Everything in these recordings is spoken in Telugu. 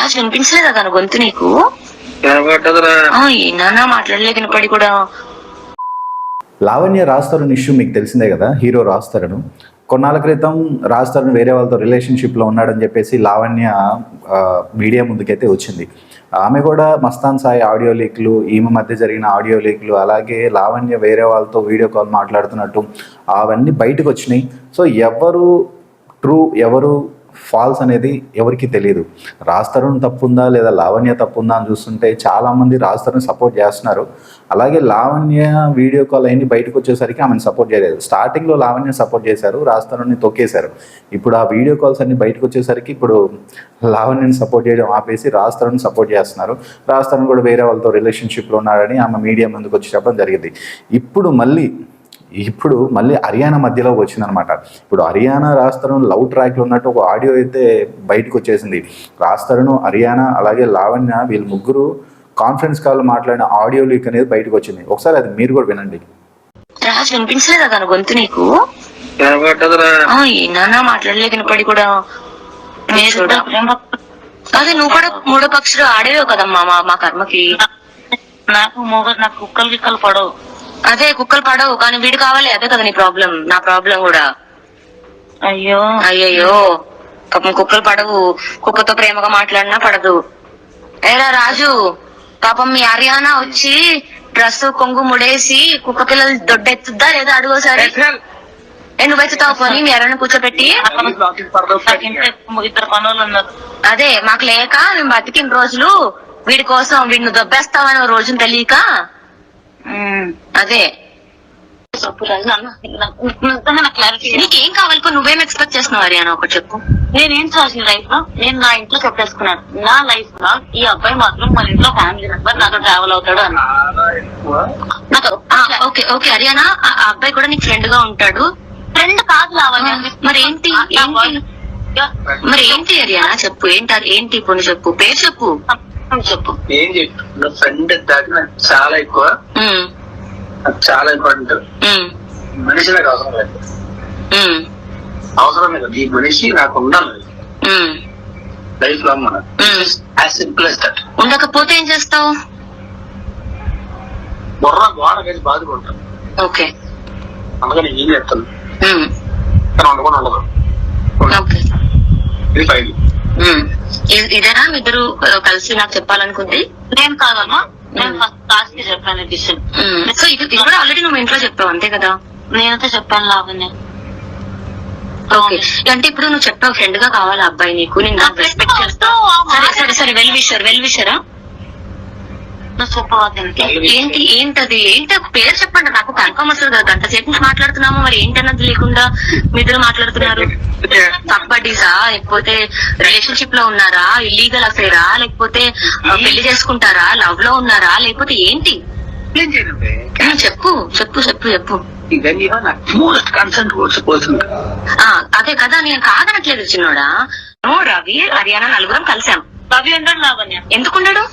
రాజు వినిపించలేదా తన గొంతు నీకు? ఏనా మాట్లాడలేదు వినపడి కూడా. లావణ్య రాజ్ తరుణ్ ఇష్యూ మీకు తెలిసిందే కదా. హీరో రాజ్ తరుణ్ కొన్నాళ్ళ క్రితం రాజ్ తరుణ్ వేరే వాళ్ళతో రిలేషన్షిప్లో ఉన్నాడని చెప్పేసి లావణ్య మీడియా ముందుకైతే వచ్చింది. ఆమె కూడా మస్తాన్ సాయి ఆడియో లీక్లు, ఈమె మధ్య జరిగిన ఆడియో లీక్లు, అలాగే లావణ్య వేరే వాళ్ళతో వీడియో కాల్ మాట్లాడుతున్నట్టు అవన్నీ బయటకు వచ్చినాయి. సో ఎవరు ట్రూ ఎవరు ఫాల్స్ అనేది ఎవరికి తెలియదు. రాజ్ తరుణ్ తప్పుందా లేదా లావణ్య తప్పుందా అని చూస్తుంటే చాలామంది రాజ్ తరుణ్ సపోర్ట్ చేస్తున్నారు. అలాగే లావణ్య వీడియో కాల్ అయింది బయటకు వచ్చేసరికి ఆమెను సపోర్ట్ చేయలేదు. స్టార్టింగ్లో లావణ్య సపోర్ట్ చేశారు, రాజ్ తరుణ్ని తొక్కేశారు. ఇప్పుడు ఆ వీడియో కాల్స్ అన్ని బయటకు వచ్చేసరికి ఇప్పుడు లావణ్యని సపోర్ట్ చేయడం ఆపేసి రాజ్ తరుణ్ సపోర్ట్ చేస్తున్నారు. రాజ్ తరుణ్ కూడా వేరే వాళ్ళతో రిలేషన్షిప్లో ఉన్నాడని ఆమె మీడియా ముందుకు వచ్చి చెప్పడం జరిగింది. ఇప్పుడు మళ్ళీ హర్యానా మధ్యలో వచ్చిందనమాట. ఇప్పుడు హర్యానా రాజ్ తరుణ్ లవ్ ట్రాక్లో ఉన్నట్టు ఒక ఆడియో అయితే బయటకు వచ్చేసింది. రాజ్ తరుణ్, హర్యానా అలాగే లావణ్య వీళ్ళు ముగ్గురు కాన్ఫరెన్స్ కాల్ మాట్లాడిన ఆడియో లీక్ అనేది బయటకు వచ్చింది. ఒకసారి అది మీరు కూడా వినండి. రాజు వినిపించలేదా తన గొంతు నీకు? ఏనా మాట్లాడలేదు వినపడి కూడా. అదే నువ్వు కూడా మూడో పక్షులు ఆడేవో కదమ్మా మా కర్మకి. నాకు కుక్కలు గిక్కలు పడవు. అదే కుక్కలు పడవు కానీ వీడు కావాలి. అదే కదా నీ ప్రాబ్లం, నా ప్రాబ్లం కూడా. అయ్యయ్యో పాపం కుక్కలు పడవు. కుక్కతో ప్రేమగా మాట్లాడినా పడదు. ఏరా రాజు, పాపం మీ హర్యానా వచ్చి డ్రెస్ కొంగు ముడేసి కుక్క పిల్లలు దొడ్డెత్తుద్దా లేదా అడుగోసారి. నువ్వెత్తుతావు పోనీ మీ హర్యానా కూర్చోబెట్టి. ఇద్దరు పనులు ఉన్నారు. అదే మాకు లేక మేము బతికిన రోజులు వీడి కోసం వీడిని దొబ్బేస్తామని రోజును తెలియక. అదే నీకేం కావాలి? నువ్వేం ఎక్స్పెక్ట్ చేస్తున్నావు హర్యానా? ఒకటి చెప్పు. నేనేం చేసిన లైఫ్ లో నేను నా ఇంట్లో చెప్పేసుకున్నాను. నా లైఫ్ లో ఈ అబ్బాయి మాత్రం మన ఇంట్లో ఫ్యామిలీ మెంబర్, నాతో ట్రావెల్ అవుతాడు అని. ఓకే ఓకే హర్యానా, ఆ అబ్బాయి కూడా నీకు ఫ్రెండ్ గా ఉంటాడు. ఫ్రెండ్ కాదు లావణ్య. మరి ఏంటి హర్యానా చెప్పు. ఏంటి ఇప్పుడు చెప్పు, పేరు చెప్పు. చెప్పు. ఏం చెప్తున్నా ఫ్రెండ్ దాకా నాకు చాలా ఎక్కువ, చాలా ఇంపార్టెంట్. మనిషి నాకు అవసరం లేదు, అవసరం లేదు. ఈ మనిషి నాకు ఉండాలి లైఫ్ లో. As simple as that. ఉండకపోతే ఏం చేస్తావు? బుర్ర గోడ కలిసి బాదుకుంటాను. ఓకే అందుకని ఏం చేస్తాను కానీ ఉండకుండా ఉండదు. ఇది ఫైల్. ఇదేనా ఇద్దరు కలిసి నాకు చెప్పాలనుకుంది? నేను కాదమ్మా, నేను ఫస్ట్ క్లాస్ కి చెప్పాను విషయం. సో ఇది కూడా ఆల్రెడీ నువ్వు ఇంట్లో చెప్పావు అంతే కదా? నేనైతే చెప్పాను లావణ్య. ఓకే అంటే ఇప్పుడు నువ్వు చెప్పావు ఫ్రెండ్ గా కావాలి అబ్బాయి నీకు, నేను రెస్పెక్ట్ చేస్తావు. సరే సరే వెల్ విషరా ఏంటది పేరు చెప్పండి నాకు కన్ఫర్మ్ వస్తుంది కదా. గంట సేపు నుంచి మాట్లాడుతున్నాము, మరి ఏంటన్నది లేకుండా మీ ఇద్దరు మాట్లాడుతున్నారు. కబడ్డీసా లేకపోతే రిలేషన్షిప్ లో ఉన్నారా, ఇల్లీగల్ అఫేరా, లేకపోతే పెళ్లి చేసుకుంటారా, లవ్ లో ఉన్నారా, లేకపోతే ఏంటి? చెప్పు చెప్పు చెప్పు చెప్పు. అదే కదా నేను కాదనట్లేదు చిన్నోడా. రవి హర్యానా నలుగురం కలిసాం. రవి ఉండడు లావణ్య. ఎందుకున్నాడు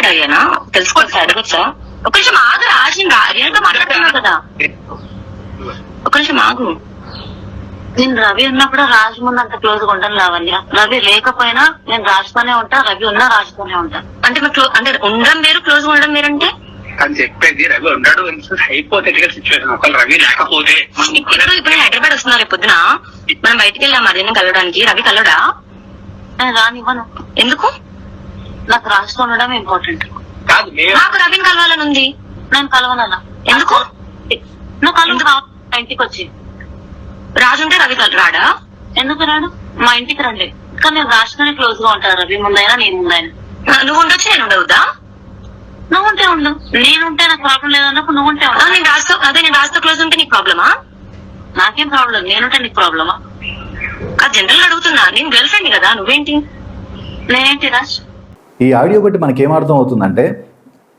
హర్యానా? తెలుసుకోవచ్చా, అడగచ్చా? ఒక నిమిషం ఆగు రాజు, హర్యానాతో మాట్లాడుతున్నావు కదా, ఒక నిమిషం ఆగు. నేను రవి ఉన్నప్పుడు రాజు ముందు అంత క్లోజ్ గా ఉంటాను లావణ్య. రవి లేకపోయినా నేను రాజుతోనే ఉంటా, రవి ఉన్నా రాజుతోనే ఉంటా. అంటే అంటే ఉండడం వేరు, క్లోజ్ గా ఉండడం వేరంటే అని చెప్పేది. రవి ఉన్నాడు హైపోథెటికల్ సిచ్యువేషన్. ఒకవేళ రవి లేకపోతే ఇప్పుడు హైదరాబాద్ వస్తున్నారు రేపు పొద్దున, మనం బయటికి వెళ్ళాం హర్యానా కలవడానికి. రవి కలవడా? నేను రానివ్వను. ఎందుకు? నాకు రాజుతో ఉండడం ఇంపార్టెంట్. నాకు రవిని కలవాలని ఉంది. నేను కలవనన్నా. ఎందుకు? నువ్వు కలవ ఇంటికి వచ్చి. రాజు ఉంటే రవి రాడా? ఎందుకు రాడు? మా ఇంటికి రండి. కానీ నేను రాజుతోనే క్లోజ్ గా ఉంటాను, రవి ముందైనా నేను ముందైనా. నువ్వు ఉండొచ్చు నేను ఉండవుదా? నువ్వు ఉంటే ఉండు, నేనుంటే నాకు ప్రాబ్లం లేదన్నప్పుడు నువ్వు ఉంటే ఉండు. నేను రాజుతో క్లోజ్ ఉంటే నీకు ప్రాబ్లమా? నాకేం ప్రాబ్లం, నేనుంటే నీకు ప్రాబ్లమా? అది జనరల్ అడుగుతున్నా. నేను గర్ల్ ఫ్రెండ్ కదా, నువ్వేంటి? నేనేంటి రాజ్? ఈ ఆడియో బట్టి మనకేం అర్థం అవుతుందంటే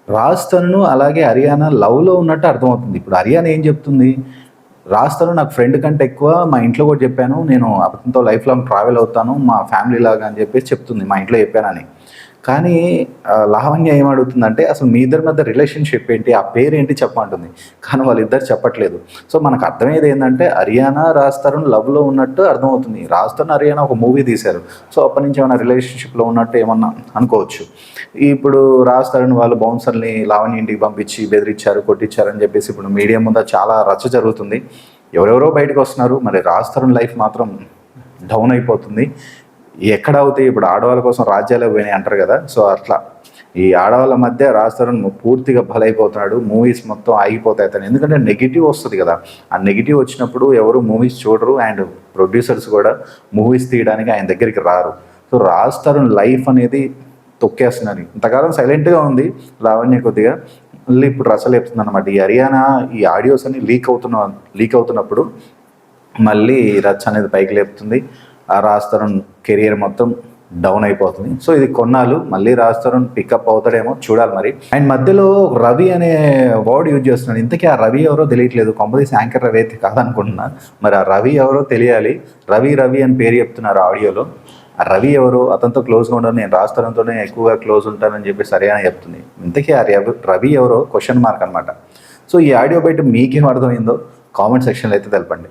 రాజ్ తరుణ్ అలాగే హర్యానా లవ్లో ఉన్నట్టు అర్థమవుతుంది. ఇప్పుడు హర్యానా ఏం చెప్తుంది, రాజ్ తరుణ్ నాకు ఫ్రెండ్ కంటే ఎక్కువ, మా ఇంట్లో కూడా చెప్పాను, నేను అతనితో లైఫ్ లాంగ్ ట్రావెల్ అవుతాను, మా ఫ్యామిలీ లాగా అని చెప్పేసి చెప్తుంది, మా ఇంట్లో చెప్పానని. కానీ లావణ్య ఏమడుగుతుందంటే అసలు మీ ఇద్దరి మధ్య రిలేషన్షిప్ ఏంటి, ఆ పేరు ఏంటి చెప్పమంటుంది. కానీ వాళ్ళిద్దరు చెప్పట్లేదు. సో మనకు అర్థమయ్యేది ఏంటంటే హరియానా రాజ్ తరుణ్ లవ్లో ఉన్నట్టు అర్థమవుతుంది. రాజ్ తరుణ్ హరియానా ఒక మూవీ తీశారు. సో అప్పటి నుంచి ఏమైనా రిలేషన్షిప్లో ఉన్నట్టు ఏమన్నా అనుకోవచ్చు. ఇప్పుడు రాజ్ తరుణ్ వాళ్ళు బౌన్సర్ని లావణ్య ఇంటికి పంపించి బెదిరించారు, కొట్టించారని చెప్పేసి ఇప్పుడు మీడియా ముందు చాలా రచ్చ జరుగుతుంది. ఎవరెవరో బయటకు వస్తున్నారు. మరి రాజ్ తరుణ్ లైఫ్ మాత్రం డౌన్ అయిపోతుంది. ఎక్కడ అవుతాయి ఇప్పుడు ఆడవాళ్ళ కోసం రాజ్యాలే పోయినాయి అంటారు కదా. సో అట్లా ఈ ఆడవాళ్ళ మధ్య రాజ్ తరుణ్ పూర్తిగా బలైపోతున్నాడు. మూవీస్ మొత్తం ఆగిపోతాయి అతను, ఎందుకంటే నెగిటివ్ వస్తుంది కదా. ఆ నెగిటివ్ వచ్చినప్పుడు ఎవరు మూవీస్ చూడరు అండ్ ప్రొడ్యూసర్స్ కూడా మూవీస్ తీయడానికి ఆయన దగ్గరికి రారు. సో రాజ్ తరుణ్ లైఫ్ అనేది తొక్కేస్తున్నారు. ఇంతకాలం సైలెంట్గా ఉంది లావణ్య, కొద్దిగా మళ్ళీ ఇప్పుడు రసలేపుతుంది అనమాట. ఈ హరియానా ఈ ఆడియోస్ అన్ని లీక్ అవుతున్నప్పుడు మళ్ళీ రచ్చ అనేది పైకి లేపుతుంది. ఆ రాజ్ తరుణ్ కెరియర్ మొత్తం డౌన్ అయిపోతుంది. సో ఇది కొన్నాళ్ళు మళ్ళీ రాజ్ తరుణ్ పికప్ అవుతాడేమో చూడాలి మరి. అండ్ మధ్యలో రవి అనే వర్డ్ యూజ్ చేస్తున్నాడు. ఇంతకీ ఆ రవి ఎవరో తెలియట్లేదు. కొంపదీసి యాంకర్ రవి అయితే కాదనుకుంటున్నా. మరి ఆ రవి ఎవరో తెలియాలి. రవి అని పేరు చెప్తున్నారు ఆడియోలో. ఆ రవి ఎవరో, అతనితో క్లోజ్గా ఉండను, నేను రాజ్ తరుణ్తోనే ఎక్కువగా క్లోజ్ ఉంటానని చెప్పి సరిగా చెప్తుంది. ఇంతకీ ఆ రవి ఎవరో క్వశ్చన్ మార్క్ అనమాట. సో ఈ ఆడియో బయట మీకేం అర్థమైందో కామెంట్ సెక్షన్లో అయితే తెలపండి.